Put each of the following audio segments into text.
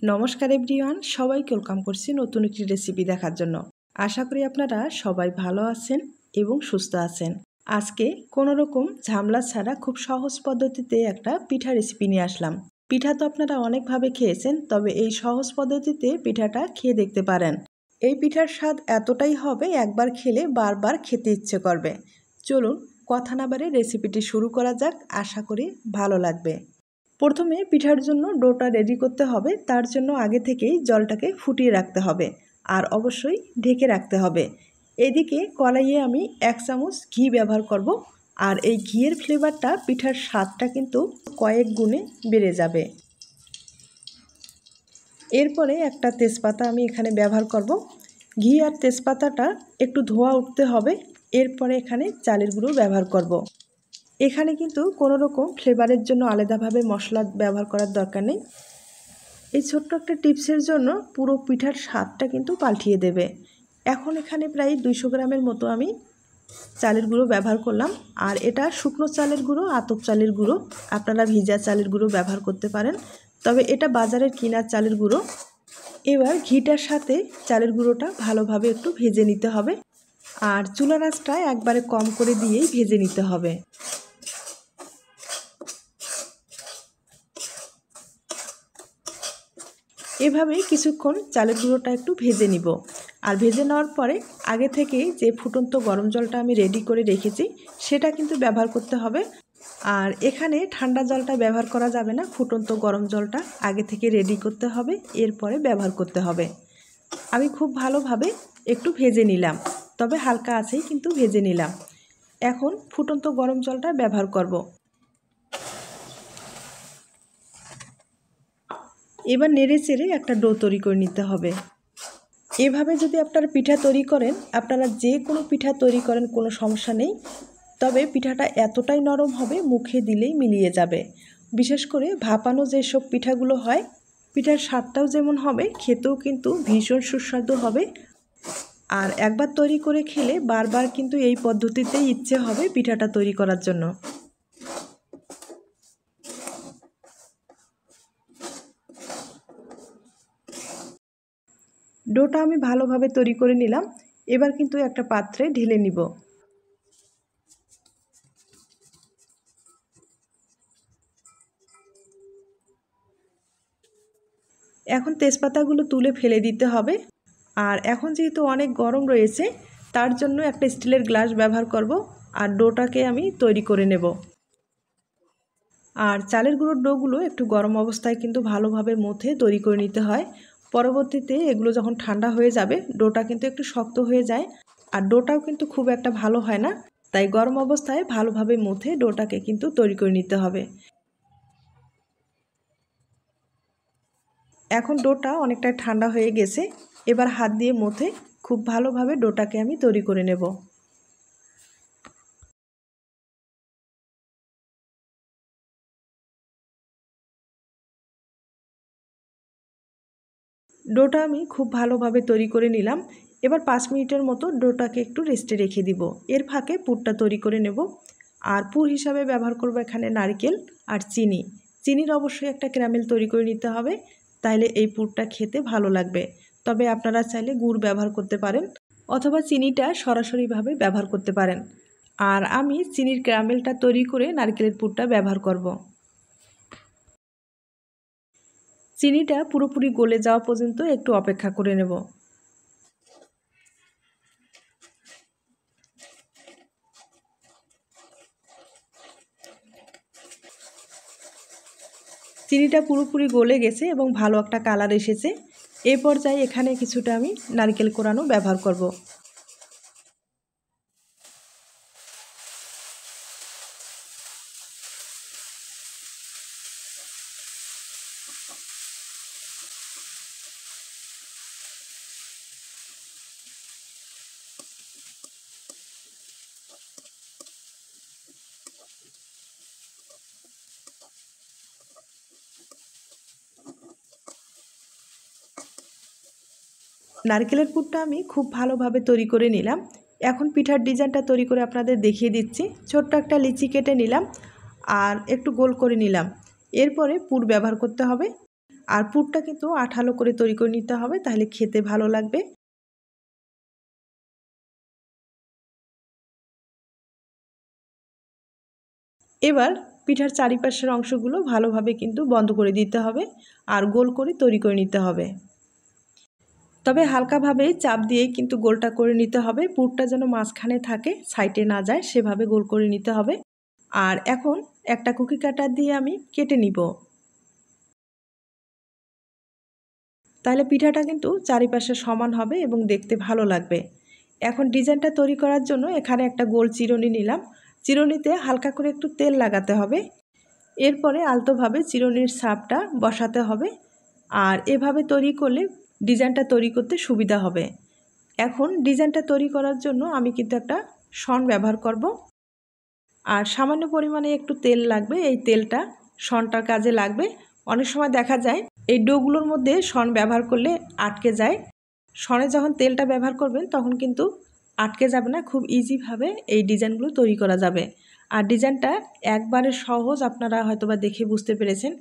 নমস্কার এভরিওয়ান, সবাইকে ওয়েলকাম করছি নতুন একটি রেসিপি দেখার জন্য। আশা করি আপনারা সবাই ভালো আছেন এবং সুস্থ আছেন। আজকে কোনো রকম ঝামেলা ছাড়া খুব সহজ পদ্ধতিতে একটা পিঠা রেসিপি নিয়ে আসলাম। পিঠা তো আপনারা অনেকভাবে খেয়েছেন, তবে এই সহজ পদ্ধতিতে পিঠাটা খেয়ে দেখতে পারেন। এই পিঠার স্বাদ এতটাই হবে, একবার খেলে বারবার খেতে ইচ্ছে করবে। চলুন কথা না বাড়িয়ে রেসিপিটি শুরু করা যাক, আশা করি ভালো লাগবে। প্রথমে পিঠার জন্য ডোটা রেডি করতে হবে। তার জন্য আগে থেকেই জলটাকে ফুটিয়ে রাখতে হবে আর অবশ্যই ঢেকে রাখতে হবে। এদিকে কড়াইয়ে আমি 1 চামচ ঘি ব্যবহার করব, আর এই ঘিয়ের ফ্লেভারটা পিঠার স্বাদটা কিন্তু কয়েক গুণে বেড়ে যাবে। এরপরে একটা তেজপাতা আমি এখানে ব্যবহার করব। ঘি আর তেজপাতাটা একটু ধোয়া উঠতে হবে। এরপরে এখানে চালের গুঁড়ো ব্যবহার করব। এখানে কিন্তু কোনো রকম ফ্লেভারের জন্য আলাদাভাবে মশলা ব্যবহার করার দরকার নেই। এই ছোট্ট একটা টিপসের জন্য পুরো পিঠার স্বাদটা কিন্তু পাল্টিয়ে দেবে। এখন এখানে প্রায় 200 গ্রামের মতো আমি চালের গুঁড়ো ব্যবহার করলাম। আর এটা শুকনো চালের গুঁড়ো, আতপ চালের গুঁড়ো। আপনারা ভিজা চালের গুঁড়ো ব্যবহার করতে পারেন, তবে এটা বাজারের কিনা চালের গুঁড়ো। এবার ঘিটার সাথে চালের গুঁড়োটা ভালোভাবে একটু ভেজে নিতে হবে, আর চুলার আঁচটা একবারে কম করে দিয়েই ভেজে নিতে হবে। এভাবে কিছুক্ষণ চালের গুঁড়োটা একটু ভেজে নিব। আর ভেজে নেওয়ার পরে আগে থেকেই যে ফুটন্ত গরম জলটা আমি রেডি করে রেখেছি সেটা কিন্তু ব্যবহার করতে হবে। আর এখানে ঠান্ডা জলটা ব্যবহার করা যাবে না, ফুটন্ত গরম জলটা আগে থেকে রেডি করতে হবে, এরপরে ব্যবহার করতে হবে। আমি খুব ভালোভাবে একটু ভেজে নিলাম, তবে হালকা আছেই কিন্তু ভেজে নিলাম। এখন ফুটন্ত গরম জলটা ব্যবহার করব। এবার নেড়ে চেড়ে একটা ডো তৈরি করে নিতে হবে। এভাবে যদি আপনারা পিঠা তৈরি করেন, আপনারা যে কোনো পিঠা তৈরি করেন কোনো সমস্যা নেই, তবে পিঠাটা এতটাই নরম হবে মুখে দিলেই মিলিয়ে যাবে। বিশেষ করে ভাপানো যেসব পিঠাগুলো হয়, পিঠার স্বাদটাও যেমন হবে, খেতেও কিন্তু ভীষণ সুস্বাদু হবে। আর একবার তৈরি করে খেলে বারবার কিন্তু এই পদ্ধতিতেই ইচ্ছে হবে পিঠাটা তৈরি করার জন্য। ডোটা আমি ভালোভাবে তৈরি করে নিলাম। এবার কিন্তু একটা পাত্রে ঢেলে নিব। এখন তেজপাতাগুলো তুলে ফেলে দিতে হবে। আর এখন যেহেতু অনেক গরম রয়েছে, তার জন্য একটা স্টিলের গ্লাস ব্যবহার করব, আর ডোটাকে আমি তৈরি করে নেব। আর চালের গুঁড়োর ডোগুলো একটু গরম অবস্থায় কিন্তু ভালোভাবে মথে তৈরি করে নিতে হয়। পরবর্তীতে এগুলো যখন ঠান্ডা হয়ে যাবে, ডোটা কিন্তু একটু শক্ত হয়ে যায়, আর ডোটাও কিন্তু খুব একটা ভালো হয় না। তাই গরম অবস্থায় ভালোভাবে মথে ডোটাকে কিন্তু তৈরি করে নিতে হবে। এখন ডোটা অনেকটা ঠান্ডা হয়ে গেছে। এবার হাত দিয়ে মথে খুব ভালোভাবে ডোটাকে আমি তৈরি করে নেব। ডোটা আমি খুব ভালোভাবে তৈরি করে নিলাম। এবার 5 মিনিটের মতো ডোটাকে একটু রেস্টে রেখে দিব। এর ফাঁকে পুরটা তৈরি করে নেব। আর পুর হিসাবে ব্যবহার করব এখানে নারকেল আর চিনি। চিনির অবশ্যই একটা ক্যারামেল তৈরি করে নিতে হবে, তাইলে এই পুরটা খেতে ভালো লাগবে। তবে আপনারা চাইলে গুড় ব্যবহার করতে পারেন, অথবা চিনিটা সরাসরিভাবে ব্যবহার করতে পারেন। আর আমি চিনির ক্যারামেলটা তৈরি করে নারকেলের পুরটা ব্যবহার করব। চিনিটা পুরোপুরি গলে যাওয়া পর্যন্ত একটু অপেক্ষা করে নেব। চিনিটা পুরোপুরি গলে গেছে এবং ভালো একটা কালার এসেছে। এই পর্যায়ে এখানে কিছুটা আমি নারকেল কোড়ানো ব্যবহার করব। নারকেলের পুরটা আমি খুব ভালোভাবে তৈরি করে নিলাম। এখন পিঠার ডিজাইনটা তৈরি করে আপনাদের দেখিয়ে দিচ্ছি। ছোট্ট একটা লিচি কেটে নিলাম আর একটু গোল করে নিলাম। এরপরে পুর ব্যবহার করতে হবে। আর পুরটা কিন্তু আঠালো করে তৈরি করে নিতে হবে, তাহলে খেতে ভালো লাগবে। এবার পিঠার চারিপাশের অংশগুলো ভালোভাবে কিন্তু বন্ধ করে দিতে হবে আর গোল করে তৈরি করে নিতে হবে। তবে হালকাভাবে চাপ দিয়েই কিন্তু গোলটা করে নিতে হবে, পুরটা যেন মাঝখানে থাকে, সাইডে না যায়, সেভাবে গোল করে নিতে হবে। আর এখন একটা কুকি কাটার দিয়ে আমি কেটে নিব, তাহলে পিঠাটা কিন্তু চারিপাশে সমান হবে এবং দেখতে ভালো লাগবে। এখন ডিজাইনটা তৈরি করার জন্য এখানে একটা গোল চিরুনি নিলাম। চিরুনিতে হালকা করে একটু তেল লাগাতে হবে, এরপরে আলতোভাবে চিরুনির ছাপটা বসাতে হবে। আর এভাবে তৈরি করলে ডিজাইনটা তৈরি করতে সুবিধা হবে। এখন ডিজাইনটা তৈরি করার জন্য আমি কিন্তু একটা শন ব্যবহার করব, আর সামান্য পরিমাণে একটু তেল লাগবে। এই তেলটা শনটার কাজে লাগবে। অনেক সময় দেখা যায় এই ডোগুলোর মধ্যে শন ব্যবহার করলে আটকে যায়। শনে যখন তেলটা ব্যবহার করবেন তখন কিন্তু আটকে যাবে না, খুব ইজিভাবে এই ডিজাইনগুলো তৈরি করা যাবে। আর ডিজাইনটা একবারে সহজ, আপনারা হয়তোবা দেখে বুঝতে পেরেছেন।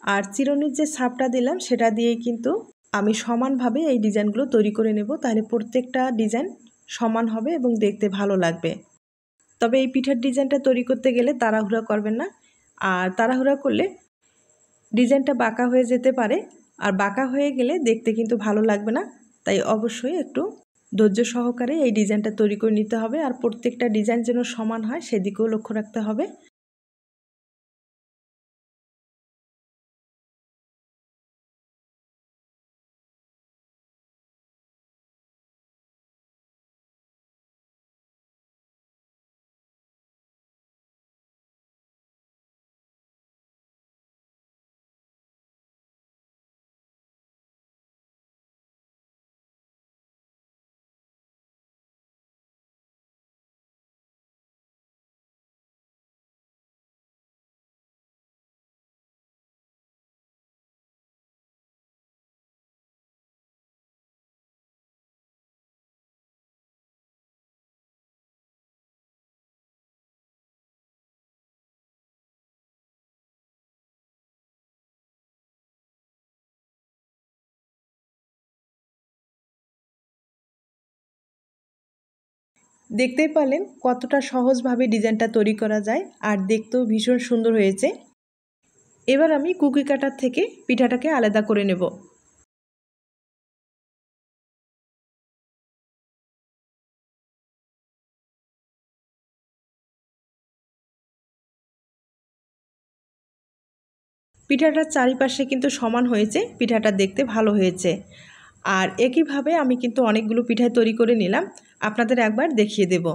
আর চিরুনির যে ছাপটা দিলাম সেটা দিয়েই কিন্তু আমি সমানভাবে এই ডিজাইনগুলো তৈরি করে নেব, তাহলে প্রত্যেকটা ডিজাইন সমান হবে এবং দেখতে ভালো লাগবে। তবে এই পিঠার ডিজাইনটা তৈরি করতে গেলে তাড়াহুড়া করবেন না, আর তাড়াহুড়া করলে ডিজাইনটা বাঁকা হয়ে যেতে পারে, আর বাঁকা হয়ে গেলে দেখতে কিন্তু ভালো লাগবে না। তাই অবশ্যই একটু ধৈর্য সহকারে এই ডিজাইনটা তৈরি করে নিতে হবে, আর প্রত্যেকটা ডিজাইন যেন সমান হয় সেদিকেও লক্ষ্য রাখতে হবে। দেখতেই পারলেন কতটা সহজভাবে ডিজাইনটা তৈরি করা যায়, আর দেখতেও ভীষণ সুন্দর হয়েছে। এবার আমি কুকি কাটার থেকে পিঠাটাকে আলাদা করে নেব। পিঠাটার চারিপাশে কিন্তু সমান হয়েছে, পিঠাটা দেখতে ভালো হয়েছে। আর একইভাবে আমি কিন্তু অনেকগুলো পিঠা তৈরি করে নিলাম, আপনাদের একবার দেখিয়ে দেব।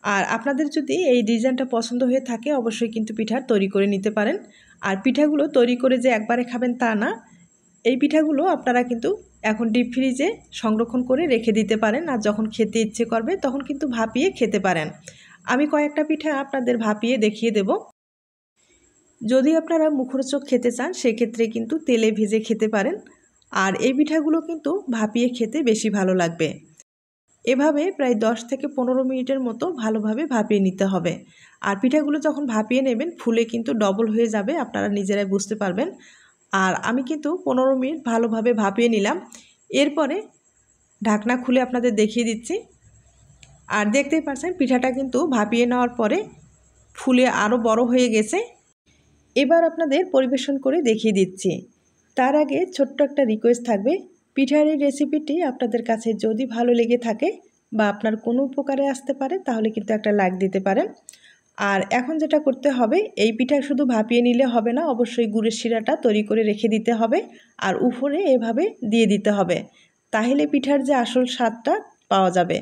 আর আপনাদের যদি এই ডিজাইনটা পছন্দ হয়ে থাকে অবশ্যই কিন্তু পিঠা তৈরি করে নিতে পারেন। আর পিঠাগুলো তৈরি করে যে একবারে খাবেন তা না, এই পিঠাগুলো আপনারা কিন্তু এখন ডিপ ফ্রিজে সংরক্ষণ করে রেখে দিতে পারেন, আর যখন খেতে ইচ্ছে করবে তখন কিন্তু ভাপিয়ে খেতে পারেন। আমি কয়েকটা পিঠা আপনাদের ভাপিয়ে দেখিয়ে দেব। যদি আপনারা মুখরোচক খেতে চান সেক্ষেত্রে কিন্তু তেলে ভেজে খেতে পারেন, আর এই পিঠাগুলো কিন্তু ভাপিয়ে খেতে বেশি ভালো লাগবে। এভাবে প্রায় 10 থেকে 15 মিনিটের মতো ভালোভাবে ভাপিয়ে নিতে হবে। আর পিঠাগুলো যখন ভাপিয়ে নেবেন ফুলে কিন্তু ডবল হয়ে যাবে, আপনারা নিজেরাই বুঝতে পারবেন। আর আমি কিন্তু 15 মিনিট ভালোভাবে ভাপিয়ে নিলাম, এরপরে ঢাকনা খুলে আপনাদের দেখিয়ে দিচ্ছি। আর দেখতেই পাচ্ছেন পিঠাটা কিন্তু ভাপিয়ে নেওয়ার পরে ফুলে আরও বড় হয়ে গেছে। এবার আপনাদের পরিবেশন করে দেখিয়ে দিচ্ছি। তার আগে ছোট্ট একটা রিকোয়েস্ট থাকবে, পিঠার এই রেসিপিটি আপনাদের কাছে যদি ভালো লেগে থাকে বা আপনার কোনো উপকারে আসতে পারে তাহলে কিন্তু একটা লাইক দিতে পারেন। আর এখন যেটা করতে হবে, এই পিঠা শুধু ভাপিয়ে নিলে হবে না, অবশ্যই গুড়ের শিরাটা তৈরি করে রেখে দিতে হবে আর উপরে এভাবে দিয়ে দিতে হবে, তাহলে পিঠার যে আসল স্বাদটা পাওয়া যাবে।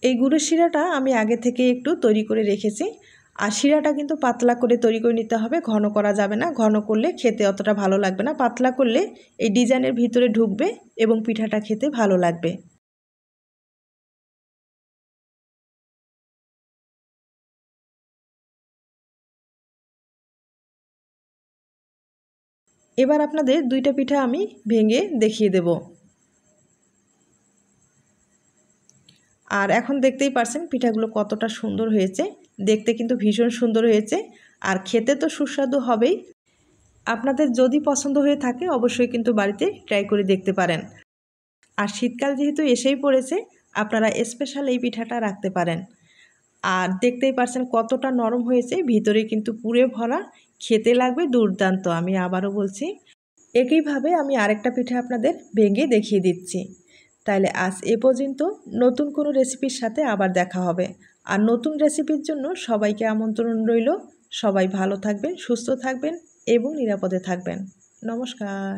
এই গুড়ের শিরাটা আমি আগে থেকে একটু তৈরি করে রেখেছি। আর শিরাটা কিন্তু পাতলা করে তৈরি করে নিতে হবে, ঘন করা যাবে না, ঘন করলে খেতে অতটা ভালো লাগবে না। পাতলা করলে এই ডিজাইনের ভিতরে ঢুকবে এবং পিঠাটা খেতে ভালো লাগবে। এবার আপনাদের দুইটা পিঠা আমি ভেঙে দেখিয়ে দেব। আর এখন দেখতেই পারছেন পিঠাগুলো কতটা সুন্দর হয়েছে, দেখতে কিন্তু ভীষণ সুন্দর হয়েছে, আর খেতে তো সুস্বাদু হবেই। আপনাদের যদি পছন্দ হয়ে থাকে অবশ্যই কিন্তু বাড়িতে ট্রাই করে দেখতে পারেন। আর শীতকাল যেহেতু এসেই পড়েছে, আপনারা স্পেশাল এই পিঠাটা রাখতে পারেন। আর দেখতেই পারছেন কতটা নরম হয়েছে, ভিতরে কিন্তু পুরে ভরা, খেতে লাগবে দুর্দান্ত। আমি আবারও বলছি, একইভাবে আমি আরেকটা পিঠা আপনাদের ভেঙে দেখিয়ে দিচ্ছি। তাইলে আজ এ পর্যন্ত, নতুন কোনো রেসিপির সাথে আবার দেখা হবে। আর নতুন রেসিপির জন্য সবাইকে আমন্ত্রণ রইল। সবাই ভালো থাকবেন, সুস্থ থাকবেন এবং নিরাপদে থাকবেন। নমস্কার।